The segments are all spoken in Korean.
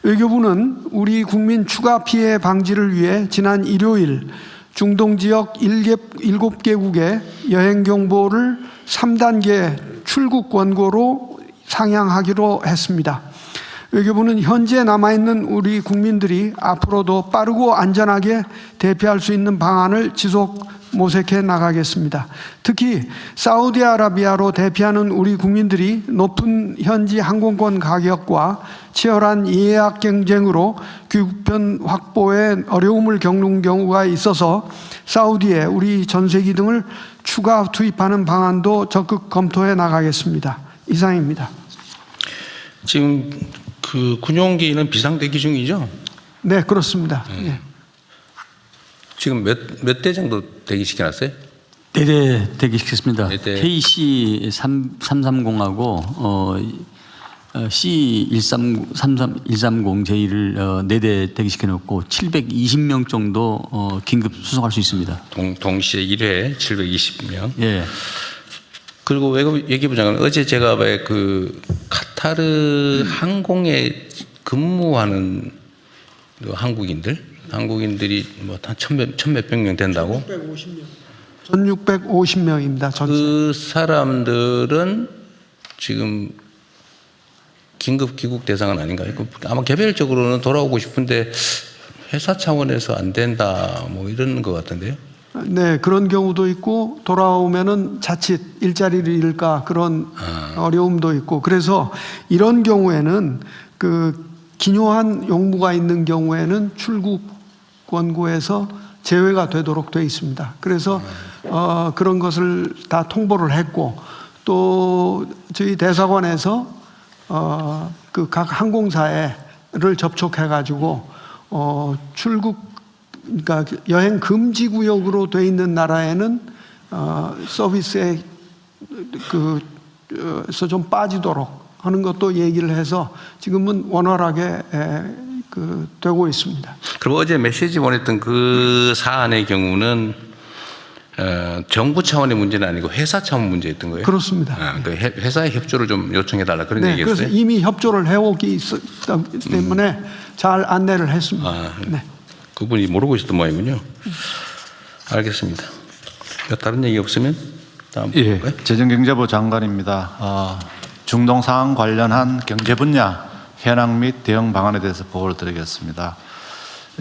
외교부는 우리 국민 추가 피해 방지를 위해 지난 일요일 중동 지역 7개국의 여행 경보를 3단계 출국 권고로 상향하기로 했습니다. 외교부는 현재 남아있는 우리 국민들이 앞으로도 빠르고 안전하게 대피할 수 있는 방안을 지속 모색해 나가겠습니다. 특히 사우디아라비아로 대피하는 우리 국민들이 높은 현지 항공권 가격과 치열한 예약 경쟁으로 귀국편 확보에 어려움을 겪는 경우가 있어서 사우디에 우리 전세기 등을 추가 투입하는 방안도 적극 검토해 나가겠습니다. 이상입니다. 지금 그 군용기는 비상대기 중이죠? 네, 그렇습니다. 네. 지금 몇 대 정도 대기시켜놨어요? 4대 대기시켰습니다. 4대. KC330하고 C130J를 4대 대기시켜놓고 720명 정도 긴급 수송할 수 있습니다. 동시에 1회 720명. 예. 그리고 외교부 장관, 어제 제가 왜 그 카타르 항공에 근무하는 그 한국인들이 뭐 한 천몇백 명 된다고? 1650명입니다. 그 사람들은 지금 긴급 귀국 대상은 아닌가요? 아마 개별적으로는 돌아오고 싶은데 회사 차원에서 안 된다 뭐 이런 것 같은데요. 네, 그런 경우도 있고 돌아오면은 자칫 일자리를 잃을까 그런 어려움도 있고, 그래서 이런 경우에는 그 기묘한 용무가 있는 경우에는 출국 권고에서 제외가 되도록 되어 있습니다. 그래서 그런 것을 다 통보를 했고, 또 저희 대사관에서 그 각 항공사를 접촉해 가지고 출국, 그러니까 여행 금지 구역으로 돼 있는 나라에는 서비스에 그서 좀 빠지도록 하는 것도 얘기를 해서 지금은 원활하게 되고 있습니다. 그럼 어제 메시지 보냈던 그 사안의 경우는 정부 차원의 문제는 아니고 회사 차원 문제였던 거예요? 그렇습니다. 그 회사의 협조를 좀 요청해달라 그런 네, 얘기였어요? 그래서 이미 협조를 해오기 있었기 때문에 잘 안내를 했습니다. 네. 그분이 모르고 있었던 모양이군요. 알겠습니다. 다른 얘기 없으면 다음. 예, 재정경제부 장관입니다. 중동 상황 관련한 경제 분야 현황 및 대응 방안에 대해서 보고를 드리겠습니다.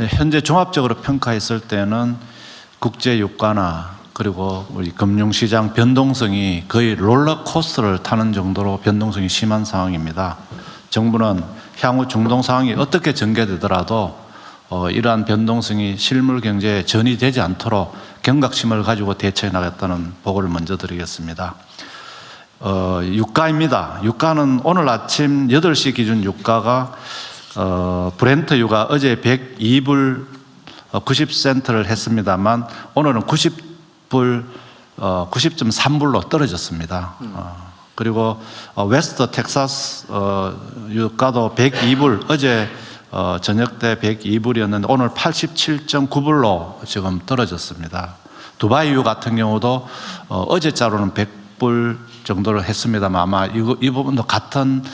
현재 종합적으로 평가했을 때는 국제 유가나 그리고 우리 금융시장 변동성이 거의 롤러코스터를 타는 정도로 변동성이 심한 상황입니다. 정부는 향후 중동 상황이 어떻게 전개되더라도 이러한 변동성이 실물 경제에 전이되지 않도록 경각심을 가지고 대처해 나갔다는 보고를 먼저 드리겠습니다. 유가입니다. 유가는 오늘 아침 8시 기준 유가가 브렌트 유가 어제 102불 90센트를 했습니다만 오늘은 90.3불로 떨어졌습니다. 그리고 웨스트 텍사스 유가도 102불, 어제 저녁 때 102불이었는데 오늘 87.9불로 지금 떨어졌습니다. 두바이유 같은 경우도 어제자로는 100불 정도를 했습니다만 아마 이 부분도 같은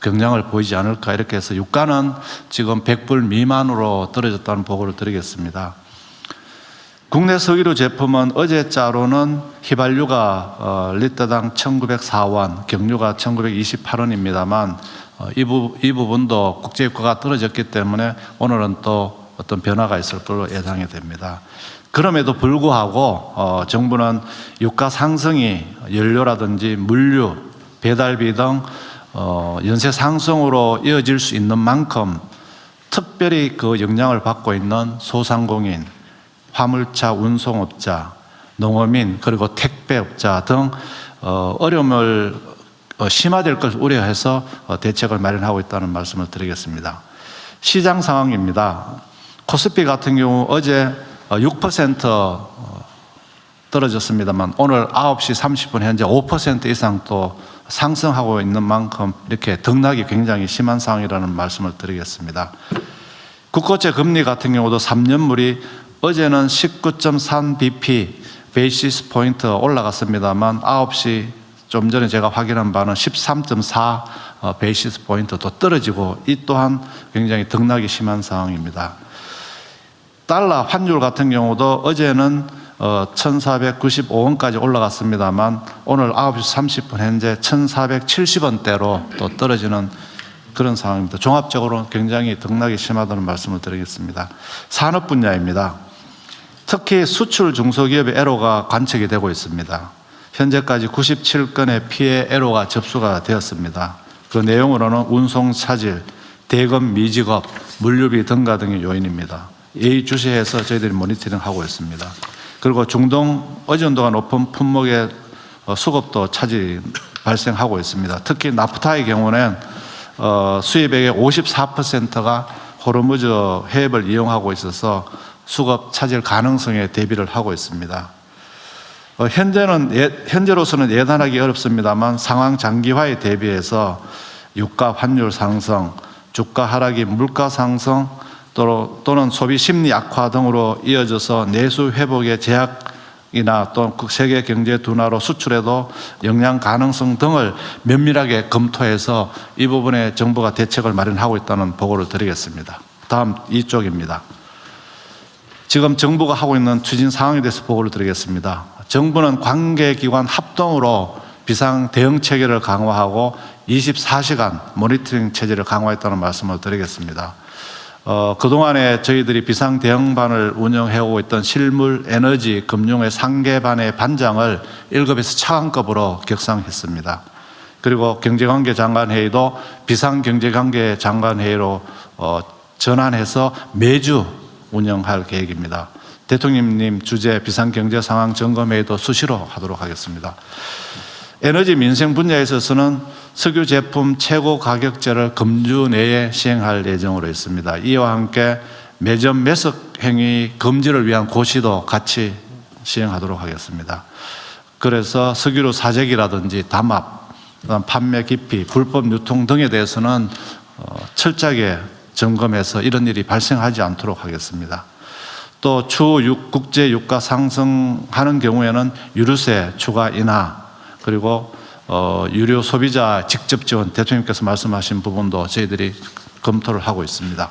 경향을 보이지 않을까, 이렇게 해서 유가는 지금 100불 미만으로 떨어졌다는 보고를 드리겠습니다. 국내 석유류 제품은 어제자로는 휘발유가 리터당 1904원, 경유가 1928원입니다만 이 부분도 국제유가가 떨어졌기 때문에 오늘은 또 어떤 변화가 있을 걸로 예상이 됩니다. 그럼에도 불구하고 정부는 유가 상승이 연료라든지 물류, 배달비 등 연쇄 상승으로 이어질 수 있는 만큼 특별히 그 영향을 받고 있는 소상공인, 화물차 운송업자, 농어민, 그리고 택배업자 등 어려움을 심화될 것을 우려해서 대책을 마련하고 있다는 말씀을 드리겠습니다. 시장 상황입니다. 코스피 같은 경우 어제 6% 떨어졌습니다만 오늘 9시 30분 현재 5% 이상 또 상승하고 있는 만큼 이렇게 등락이 굉장히 심한 상황이라는 말씀을 드리겠습니다. 국고채 금리 같은 경우도 3년물이 어제는 19.3bp 베이시스 포인트 올라갔습니다만 9시 좀 전에 제가 확인한 바는 13.4 베이시스 포인트도 떨어지고 이 또한 굉장히 등락이 심한 상황입니다. 달러 환율 같은 경우도 어제는 1495원까지 올라갔습니다만 오늘 9시 30분 현재 1470원대로 또 떨어지는 그런 상황입니다. 종합적으로 굉장히 등락이 심하다는 말씀을 드리겠습니다. 산업 분야입니다. 특히 수출 중소기업의 애로가 관측이 되고 있습니다. 현재까지 97건의 피해 애로가 접수가 되었습니다. 그 내용으로는 운송 차질, 대금 미지급, 물류비 등가 등의 요인입니다. 예의주시해서 저희들이 모니터링하고 있습니다. 그리고 중동 의존도가 높은 품목의 수급도 차질이 발생하고 있습니다. 특히 나프타의 경우는 수입액의 54%가 호르무즈 해협을 이용하고 있어서 수급 차질 가능성에 대비를 하고 있습니다. 현재로서는 예단하기 어렵습니다만 상황 장기화에 대비해서 유가 환율 상승, 주가 하락이 물가 상승 또는 소비 심리 악화 등으로 이어져서 내수 회복의 제약이나 또 세계 경제 둔화로 수출에도 영향 가능성 등을 면밀하게 검토해서 이 부분에 정부가 대책을 마련하고 있다는 보고를 드리겠습니다. 다음 이쪽입니다. 지금 정부가 하고 있는 추진 사항에 대해서 보고를 드리겠습니다. 정부는 관계기관 합동으로 비상 대응 체계를 강화하고 24시간 모니터링 체제를 강화했다는 말씀을 드리겠습니다. 그동안에 저희들이 비상 대응반을 운영해오고 있던 실물, 에너지, 금융의 상계반의 반장을 1급에서 차관급으로 격상했습니다. 그리고 경제관계 장관회의도 비상경제관계 장관회의로 전환해서 매주 운영할 계획입니다. 대통령님 주재 비상경제상황점검회의도 수시로 하도록 하겠습니다. 에너지 민생 분야에 있어서는 석유 제품 최고 가격제를 금주 내에 시행할 예정으로 있습니다. 이와 함께 매점 매석 행위 금지를 위한 고시도 같이 시행하도록 하겠습니다. 그래서 석유로 사재기라든지 담합, 판매 기피, 불법 유통 등에 대해서는 철저하게 점검해서 이런 일이 발생하지 않도록 하겠습니다. 또 추후 국제 유가 상승하는 경우에는 유류세 추가 인하 그리고 유료 소비자 직접 지원 대통령께서 말씀하신 부분도 저희들이 검토를 하고 있습니다.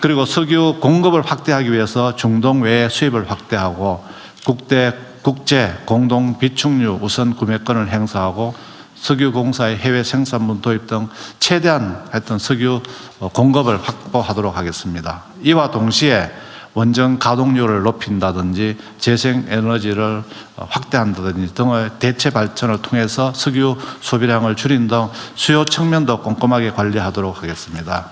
그리고 석유 공급을 확대하기 위해서 중동 외의 수입을 확대하고 국제 공동 비축유 우선 구매권을 행사하고 석유공사의 해외 생산분 도입 등 최대한 석유 공급을 확보하도록 하겠습니다. 이와 동시에 원전 가동률을 높인다든지 재생에너지를 확대한다든지 등의 대체 발전을 통해서 석유 소비량을 줄인 등 수요 측면도 꼼꼼하게 관리하도록 하겠습니다.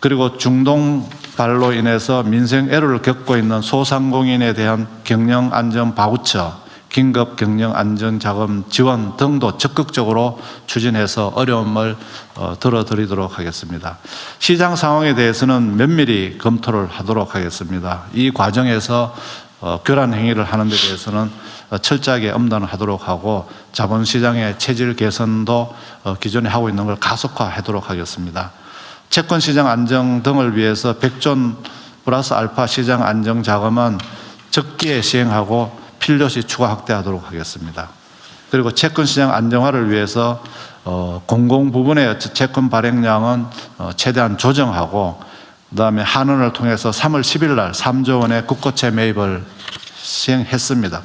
그리고 중동발로 인해서 민생 애로를 겪고 있는 소상공인에 대한 경영안전 바우처, 긴급 경영안전자금 지원 등도 적극적으로 추진해서 어려움을 덜어드리도록 하겠습니다. 시장 상황에 대해서는 면밀히 검토를 하도록 하겠습니다. 이 과정에서 교란 행위를 하는 데 대해서는 철저하게 엄단을 하도록 하고 자본시장의 체질 개선도 기존에 하고 있는 걸 가속화하도록 하겠습니다. 채권시장 안정 등을 위해서 100조 플러스 알파 시장 안정 자금은 적기에 시행하고 필요시 추가 확대하도록 하겠습니다. 그리고 채권시장 안정화를 위해서 공공 부분의 채권 발행량은 최대한 조정하고 그다음에 한은을 통해서 3월 10일 날 3조 원의 국고채 매입을 시행했습니다.